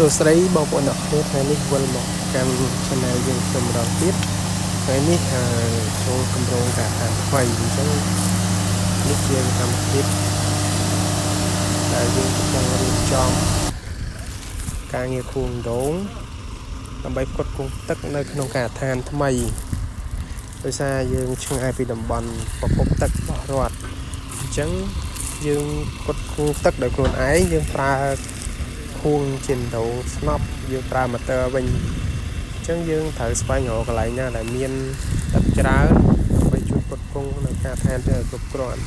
សួស្តីបងប្អូនអ្នកគ្នាថ្ងៃនេះវិលមកកាន់ channel យើងខ្ញុំម្ដងទៀតថ្ងៃនេះចូលកម្រងការតាមថ្មីអញ្ចឹងនេះជាកម្មវិធីដែលយើងកំពុងរៀបចំការងារខួងដងដើម្បីផ្គត់ផ្គង់ទឹកនៅក្នុងការដ្ឋានថ្មីដោយសារយើងឆ្ងាយពីតំបន់ប្រភពទឹករបស់រដ្ឋអញ្ចឹងយើងផ្គត់ផ្គង់ទឹកដោយខ្លួនឯងយើងប្រើខួងជាដងស្នប់យើងប្រើម៉ូទ័រវិញអញ្ចឹងយើងត្រូវស្វែងរកកន្លែងណាដែលមានទឹកច្រើនដើម្បីជួយផ្គត់ផ្គង់នៅការដ្ឋានទៅគ្រប់គ្រាន់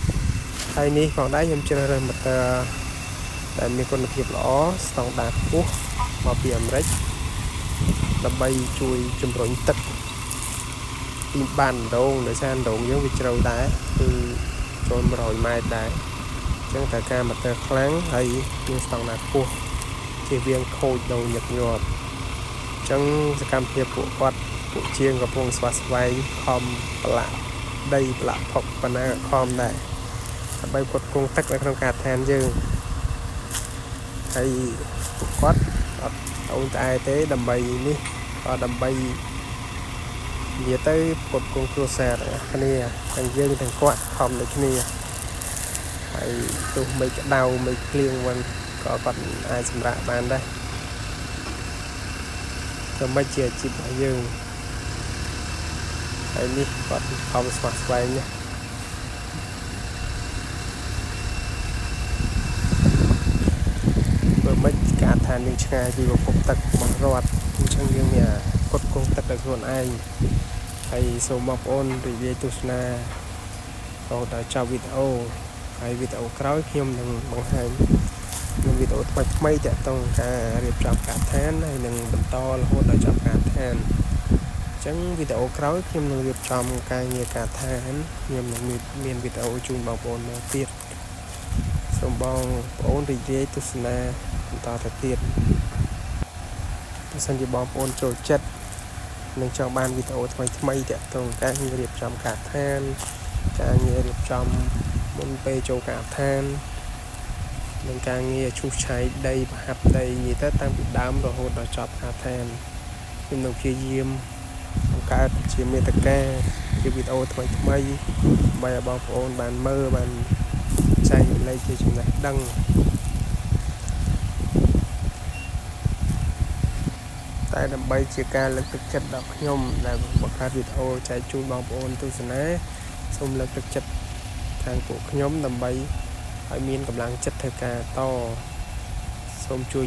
ហើយនេះផងដែរខ្ញុំជ្រើសរើសម៉ូទ័រដែលមានគុណភាពល្អស្តង់ដារខ្ពស់មកពីអាមេរិកដើម្បីជួយជំរុញទឹកពីបានដងដោយសារដងយើងវាជ្រៅដែរគឺចូល100ម៉ែត្រដែរអញ្ចឹងត្រូវការម៉ូទ័រខ្លាំងហើយមានស្តង់ដារខ្ពស់ជៀសវាងខូចដងញឹកញាប់អញ្ចឹងសកម្មភាពពួកជាងកំពុងស្វាស្វែងខំប្រឡាក់ដីប្រឡាក់ផុកប៉ុណ្ណាខំដែរដើម្បីផ្គត់ផ្គង់ទឹកនៅក្នុងការដ្ឋានយើងហើយពួកគាត់អត់អូនត្អែទេដើម្បីនេះក៏ដើម្បីនិយាយទៅផ្គត់ផ្គង់គ្រួសារគ្នាទាំងយើងទាំងគាត់ខំដូចគ្នាហើយទោះមិនក្តៅមិនភ្លៀងវិញក៏គាត់អាចសម្រាកបានដែរក៏មិនជាអាជីពរបស់យើងហើយនេះគាត់ខំស្វាស្វែងណាបើមិនការដ្ឋានយើងឆ្ងាយពីប្រភពទឹករបស់រដ្ឋអញ្ចឹងយើងមានផ្គត់ផ្គង់ទឹកដោយខ្លួនឯងហើយសូមបងប្អូនរីករាយទស្សនារហូតដល់ចប់វីដេអូហើយវីដេអូក្រោយខ្ញុំនឹងបង្ហាញនៅវីដេអូថ្មីតាក់ទងការរៀបចំការដ្ឋានហើយនឹងបន្តរហូតដល់ចប់ការដ្ឋានអញ្ចឹងវីដេអូក្រោយខ្ញុំនឹងរៀបចំការងារការដ្ឋានខ្ញុំនឹងមានវីដេអូជូនបងប្អូនមកទៀតសូមបងប្អូនរីករាយទស្សនាបន្តទៅទៀតបើសិនជាបងប្អូនចូលចិត្តនឹងចង់បានវីដេអូថ្មីតាក់ទងការងាររៀបចំការដ្ឋានការងាររៀបចំមុនពេលចូលការដ្ឋាននឹងការងារឈូសឆាយដីប្រហាប់ដីនិយាយទៅតាំងពីដើមរហូតដល់ចប់ការដ្ឋានខ្ញុំនឹងព្យាយាមបង្កើតជាមាតិកាជាវីដេអូថ្មីដើម្បីឲ្យបងប្អូនបានមើលបានចែករំលែកជាចំណេះដឹងតែដើម្បីជាការលើកទឹកចិត្តដល់ខ្ញុំដែលបង្កើតវីដេអូចែកជូនបងប្អូនទស្សនាសូមលើកទឹកចិត្តខាងពួកខ្ញុំដើម្បីឲ្យមានកម្លាំងចិត្តធ្វើការតសូមជួយ